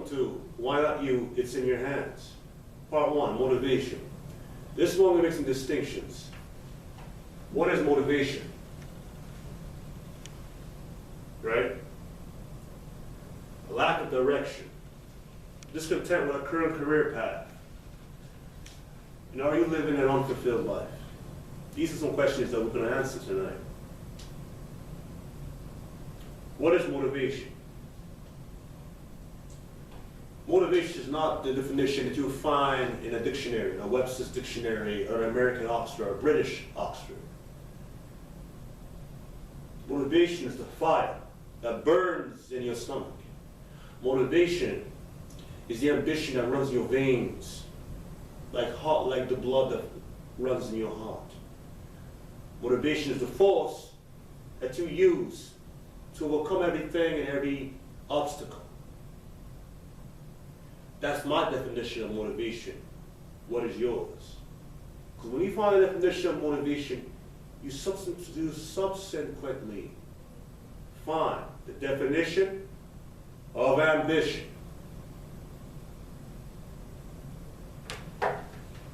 welcome to Why Not You, It's in Your Hands. Part 1, motivation. This is where we make some distinctions. What is motivation? Right? A lack of direction. Discontent with a current career path. And are you living an unfulfilled life? These are some questions that we're going to answer tonight. What is motivation? Motivation is not the definition that you'll find in a dictionary, a Webster's dictionary, or an American Oxford, or a British Oxford. Motivation is the fire that burns in your stomach. Motivation is the ambition that runs your veins, like the blood that runs in your heart. Motivation is the force that you use to overcome everything and every obstacle. That's my definition of motivation. What is yours? Because when you find a definition of motivation, you subsequently find the definition of ambition.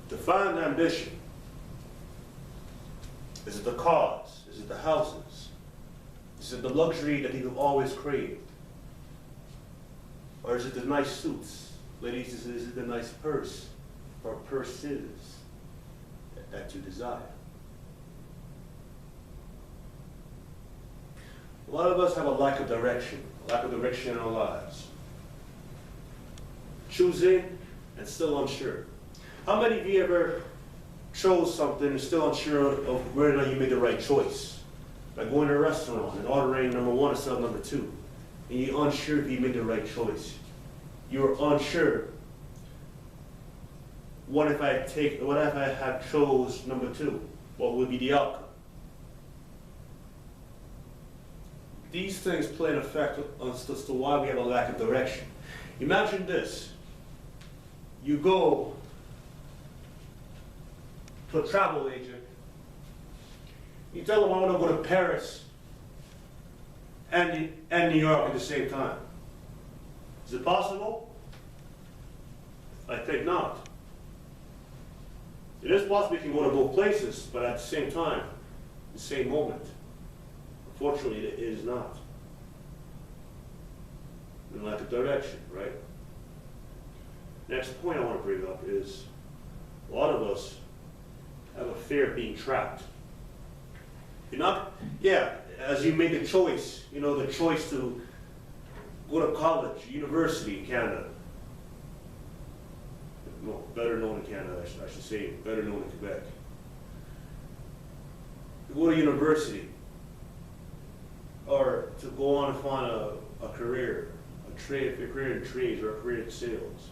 Define ambition. Is it the cars? Is it the houses? Is it the luxury that you've always craved? Or is it the nice suits? Ladies, is it the nice purse or purses that you desire? A lot of us have a lack of direction in our lives. Choosing and still unsure. How many of you ever chose something and still unsure of whether or not you made the right choice? Like going to a restaurant and ordering number 1 instead of number 2. And you're unsure if you made the right choice. You're unsure. What if I had chose number 2? What would be the outcome? These things play an effect as to why we have a lack of direction. Imagine this. You go to a travel agent. You tell them I want to go to Paris and New York at the same time. Is it possible? I think not. It is possible you can go to both places, but at the same time, the same moment. Unfortunately, it is not. In lack of direction, right? Next point I want to bring up is a lot of us have a fear of being trapped. As you made the choice, the choice to go to college, university in Canada. No, better known in Canada, I should say, better known in Quebec. To go to university, or to go on and find a career, a career in trades or a career in sales.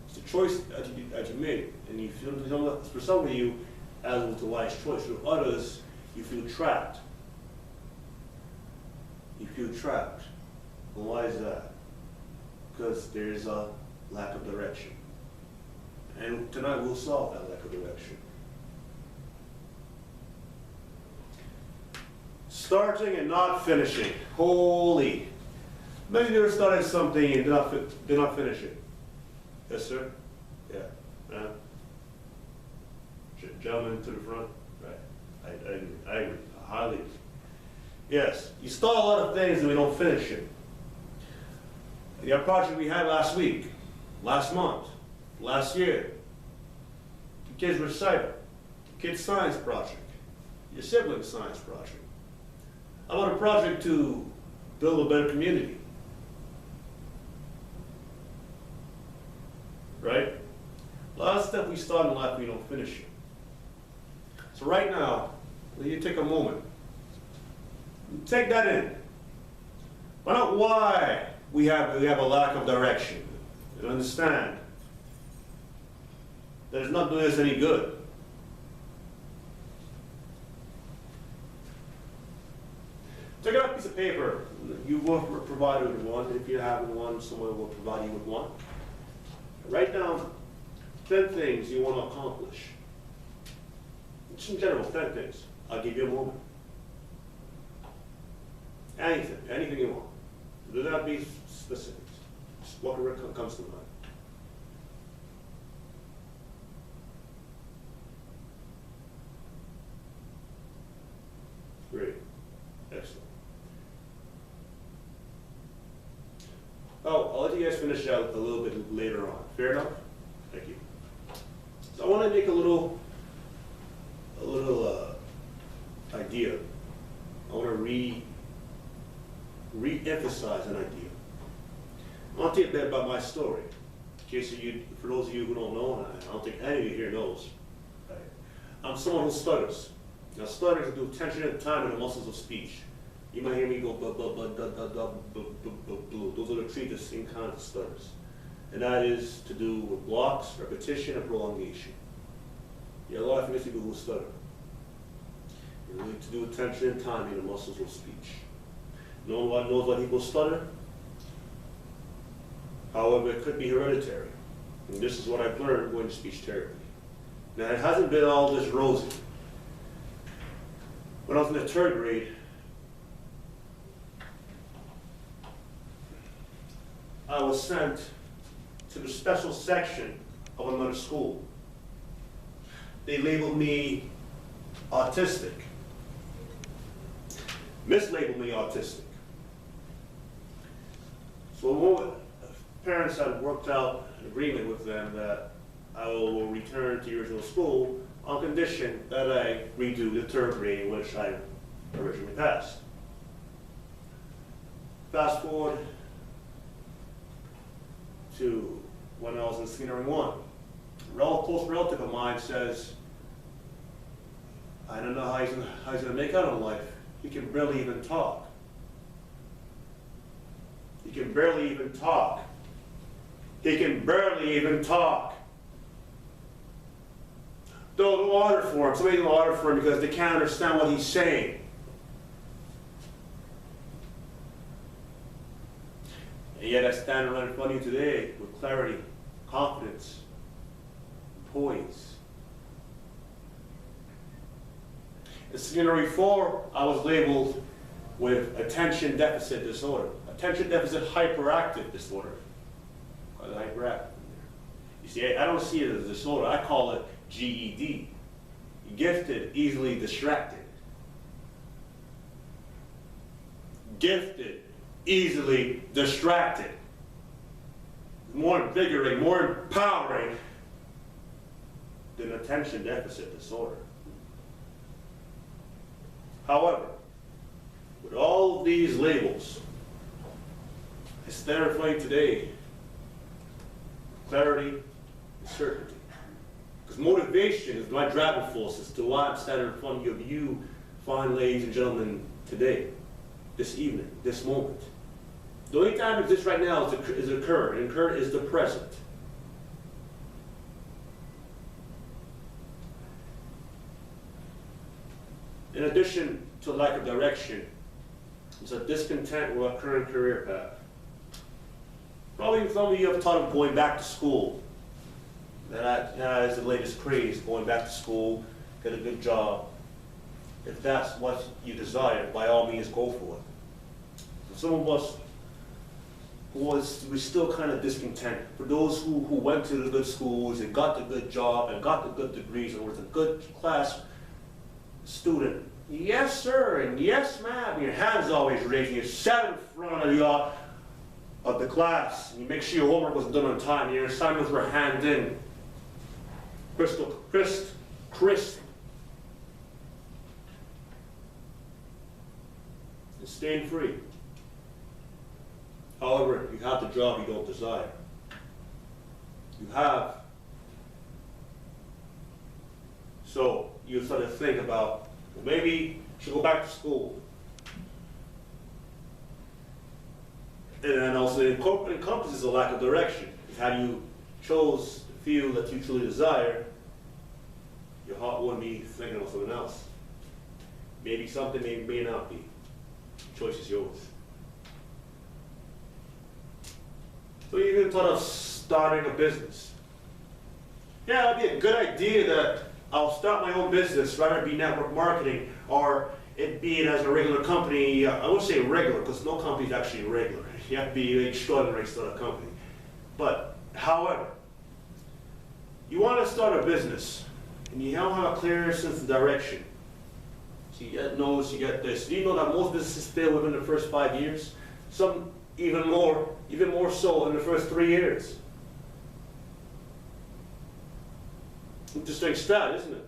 It's a choice that you make, and you feel, for some of you, as it's a wise choice. For others, you feel trapped. You feel trapped. And why is that? Because there's a lack of direction. And tonight we'll solve that lack of direction. Starting and not finishing. Holy. Many of you have started something and did not finish it. Yes, sir? Yeah. Ma'am? Gentlemen to the front? Right. I agree. Highly agree. Yes. You start a lot of things and we don't finish it. The project we had last week, last month, last year, the kids' recital, the kids' science project, your siblings' science project. How about a project to build a better community? Right? A lot of stuff we start in life, we don't finish it. So right now, will you take a moment? Take that in. Find out why we have a lack of direction. And understand that it's not doing us any good. Take out a piece of paper. You will be provided with one. If you have one, someone will provide you with one. Write down 10 things you want to accomplish. Just in general, 10 things. I'll give you a moment. Anything you want. It doesn't have to be specific. What comes to mind? Great. Excellent. Oh, I'll let you guys finish out a little bit later on. Fair enough? Thank you. So I want to make a little idea. I want to re-emphasize an idea. I want to tell you a bit about my story. In case for those of you who don't know, and I don't think any of you here knows, right? I'm someone who stutters. Now, stuttering is to do tension and time in the muscles of speech. You might hear me go blah, blah, blah, blah, blah, blah, blah, blah, blah, blah. Those are the three distinct kinds of stutters. And that is to do with blocks, repetition, and prolongation. You have a lot of famous people who stutter. You need to do with tension and time in the muscles of speech. No one knows why people stutter. However, it could be hereditary. And this is what I've learned going to speech therapy. Now, it hasn't been all this rosy. When I was in the 3rd grade, I was sent to the special section of another school. They labeled me autistic. Mislabeled me autistic. So parents had worked out an agreement with them that I will return to the original school on condition that I redo the 3rd grade, which I originally passed. Fast forward to when I was in senior 1. A close relative of mine says, I don't know how he's going to make out in life. He can barely even talk. He can barely even talk. He can barely even talk. Don't order for him. Somebody don't order for him because they can't understand what he's saying. And yet I stand right in front of you today with clarity, confidence, poise. In senior 4, I was labeled with attention deficit disorder. Attention deficit hyperactive disorder. Hyperactive. You see, I don't see it as a disorder. I call it GED. Gifted, easily distracted. Gifted, easily distracted. More invigorating, more empowering than attention deficit disorder. However, with all of these labels, I stand in front of you today, clarity and certainty. Because motivation is my driving force as to why I'm standing in front of you, fine ladies and gentlemen, today, this evening, this moment. The only time it exists right now is occurring, and current is the present. In addition to lack of direction, it's a discontent with our current career path. Probably some of you have thought of going back to school. That is the latest craze, going back to school, get a good job. If that's what you desire, by all means go for it. For some of us we're still kind of discontent. For those who went to the good schools and got the good job and got the good degrees and was a good class student, yes sir and yes ma'am, your hand's always raised, you sat in front of the class, and you make sure your homework was done on time, your assignments were handed in, crisp, and stain free. However, you have the job you don't desire. You have. So you start to think about, well, maybe you should go back to school. And then also it encompasses a lack of direction. Had you chose the field that you truly desire, your heart wouldn't be thinking of something else. Maybe something may not be. The choice is yours. So you even thought of starting a business. Yeah, that'd be a good idea that I'll start my own business, rather be network marketing, or it be it as a regular company. I won't say regular, because no company is actually regular. You have to be extraordinary to start a company. But, however, you want to start a business, and you don't have a clear sense of direction. So you get no's, you get this. Do you know that most businesses fail within the first 5 years? Some even more so in the first 3 years. Interesting stat, isn't it?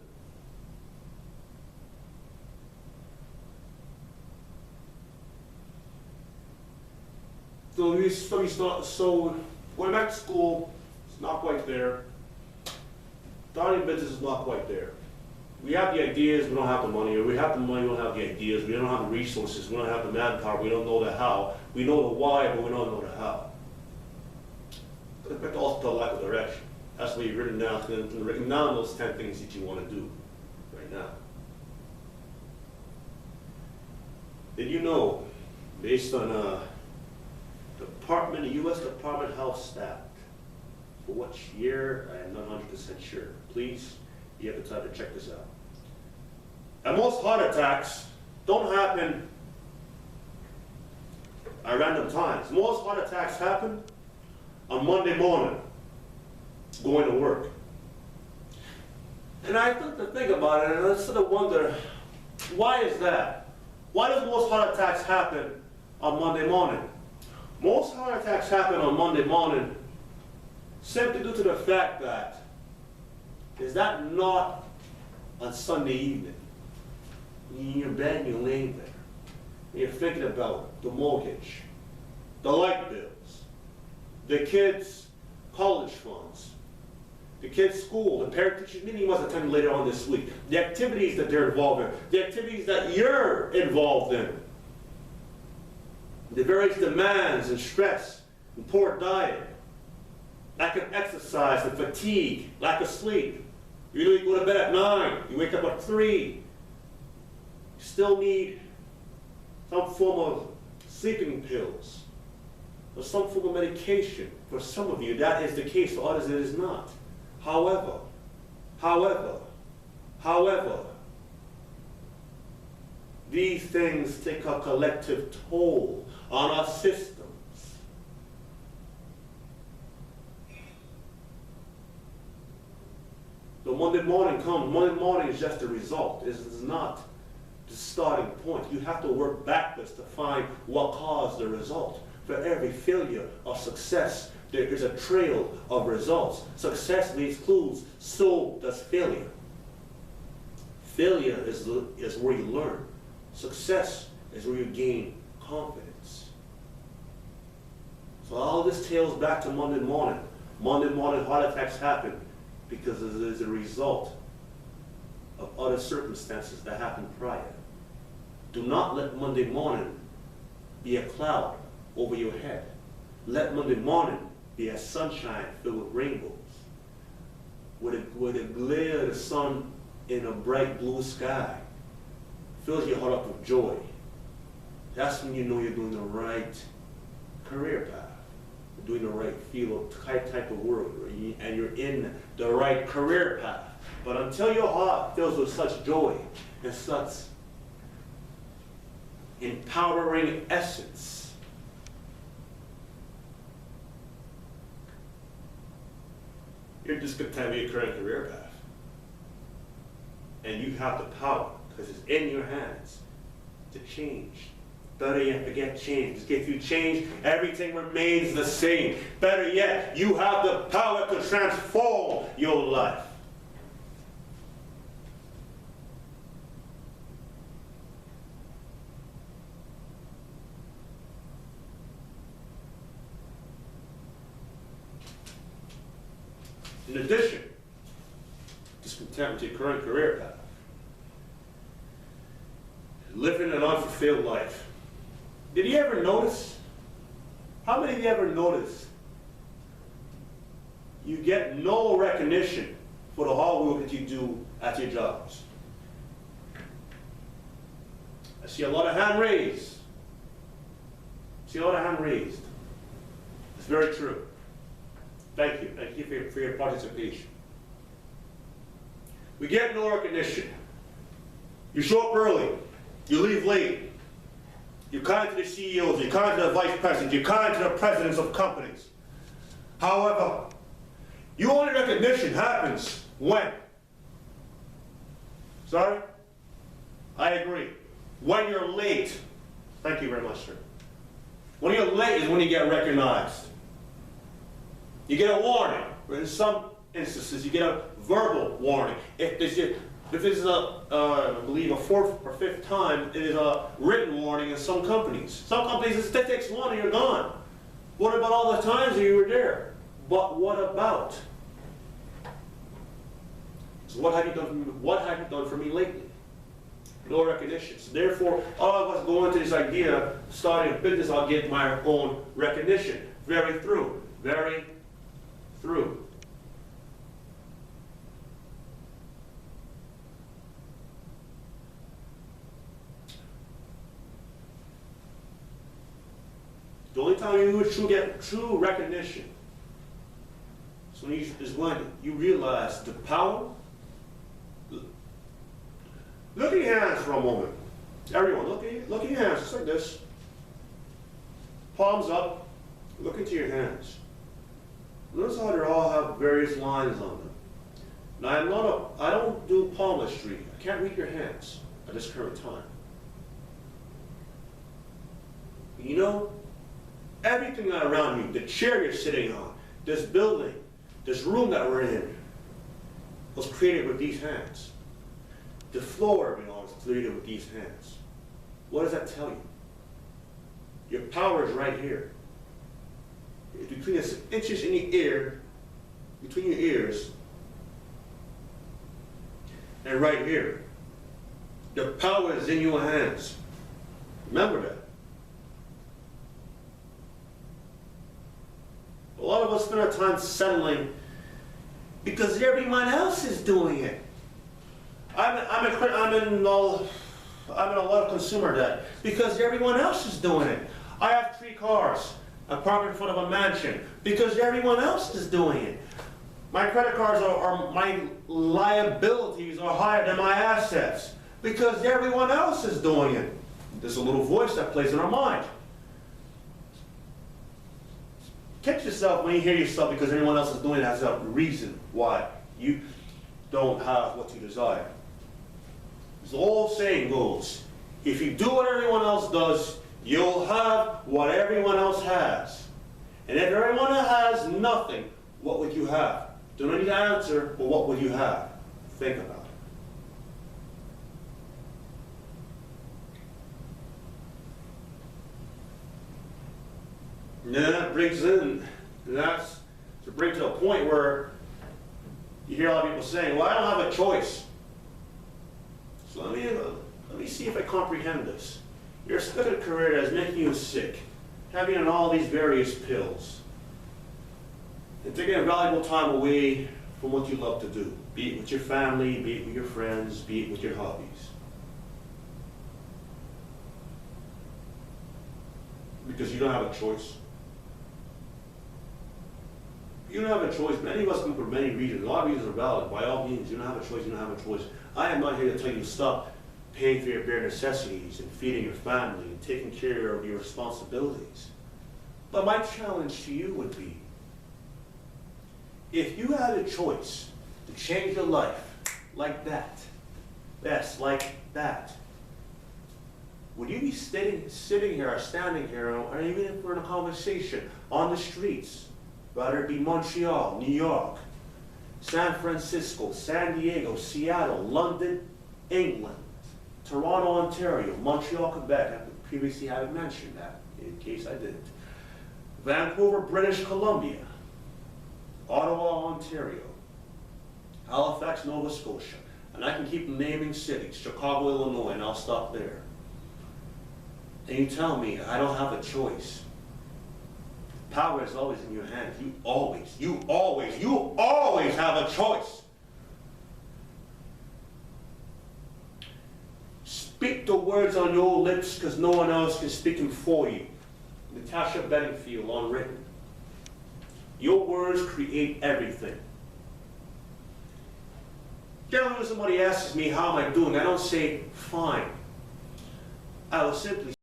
So going back to school, it's not quite there. Starting business is not quite there. We have the ideas, we don't have the money, or we have the money, we don't have the ideas, we don't have the resources, we don't have the manpower, we don't know the how. We know the why, but we don't know the how. But also the lack of direction. That's what you've written down those 10 things that you want to do right now. Did you know, based on the U.S. Department of Health stat, for what year, I am not 100% sure. Please, you have the time to check this out. And most heart attacks don't happen at random times. Most heart attacks happen on Monday morning, going to work. And I took to think about it, and I sort of wonder, why is that? Why does most heart attacks happen on Monday morning? Most heart attacks happen on Monday morning simply due to the fact that, is that not on Sunday evening? You're in your bed and you're laying there. And you're thinking about the mortgage, the light bills, the kids' college funds, the kids' school, the parent-teacher meeting you must attend later on this week, the activities that they're involved in, the activities that you're involved in, the various demands and stress and poor diet, lack of exercise and fatigue, lack of sleep. You know, you go to bed at 9, you wake up at 3. You still need some form of sleeping pills or some form of medication. For some of you, that is the case. For others, it is not. However, these things take a collective toll on our systems. So Monday morning comes. Monday morning is just the result. It is not the starting point. You have to work backwards to find what caused the result. For every failure or success, there is a trail of results. Success leaves clues, so does failure. Failure is where you learn. Success is where you gain confidence. So all this tails back to Monday morning. Monday morning heart attacks happen because it is a result of other circumstances that happened prior. Do not let Monday morning be a cloud over your head. Let Monday morning be a sunshine filled with rainbows, with a glare of the sun in a bright blue sky. Fills your heart up with joy. That's when you know you're doing the right career path. You're doing the right field, type of work, and you're in the right career path. But until your heart fills with such joy and such empowering essence, you're discontent with your current career path. And you have the power, because it's in your hands, to change. Better yet, forget change. Because if you change, everything remains the same. Better yet, you have the power to transform your life. In addition, discontent with your current career path, living an unfulfilled life. Did you ever notice? How many of you ever notice you get no recognition for the hard work that you do at your jobs? I see a lot of hand raised. It's very true. Thank you. Thank you for your participation. We get no recognition. You show up early. You leave late. You're kind to the CEOs. You're kind to the vice presidents. You're kind to the presidents of companies. However, your only recognition happens when? Sorry? I agree. When you're late. Thank you very much, sir. When you're late is when you get recognized. You get a warning. In some instances, you get a verbal warning. If this is I believe, a fourth or fifth time, it is a written warning in some companies. Some companies, it takes one and you're gone. What about all the times that you were there? But what about? So what have you done for me? What have you done for me lately? No recognition. So therefore, all of us go into this idea of starting a business, I'll get my own recognition. Very through. Very through. The only time you would get true recognition is when you realize the power. Look at your hands for a moment. Everyone, look at your hands, just like this. Palms up. Look into your hands. Notice how they all have various lines on them. Now, I don't do palmistry. I can't read your hands at this current time. You know, everything around you, the chair you're sitting on, this building, this room that we're in, was created with these hands. The floor was created with these hands. What does that tell you? Your power is right here. Between the inches in the ear, between your ears, and right here. The power is in your hands. Remember that. A lot of us spend our time settling because everyone else is doing it. I'm in a lot of consumer debt because everyone else is doing it. I have 3 cars. I park in front of a mansion because everyone else is doing it. My credit cards my liabilities are higher than my assets because everyone else is doing it. There's a little voice that plays in our mind. Catch yourself when you hear yourself because everyone else is doing it as a reason why you don't have what you desire. As the old saying goes, if you do what everyone else does, you'll have what everyone else has. And if everyone has nothing, what would you have? Don't need to answer, but what would you have? Think about it. And then that brings in, that's to bring to a point where you hear a lot of people saying, well, I don't have a choice. So let me see if I comprehend this. You're stuck in a career that's making you sick, having on all these various pills, and taking a valuable time away from what you love to do, be it with your family, be it with your friends, be it with your hobbies. Because you don't have a choice. You don't have a choice. Many of us come for many reasons. A lot of reasons are valid. By all means, you don't have a choice, you don't have a choice. I am not here to tell you to stop paying for your bare necessities and feeding your family and taking care of your responsibilities. But my challenge to you would be, if you had a choice to change your life like that, yes, like that, would you be sitting here or standing here or even for a conversation on the streets, whether it be Montreal, New York, San Francisco, San Diego, Seattle, London, England, Toronto, Ontario, Montreal, Quebec, I previously haven't mentioned that, in case I didn't, Vancouver, British Columbia, Ottawa, Ontario, Halifax, Nova Scotia, and I can keep naming cities, Chicago, Illinois, and I'll stop there. And you tell me I don't have a choice. Power is always in your hands. You always have a choice. Speak the words on your lips because no one else can speak them for you. Natasha Bedingfield, unwritten. Your words create everything. Generally, when somebody asks me how am I doing, I don't say fine. I will simply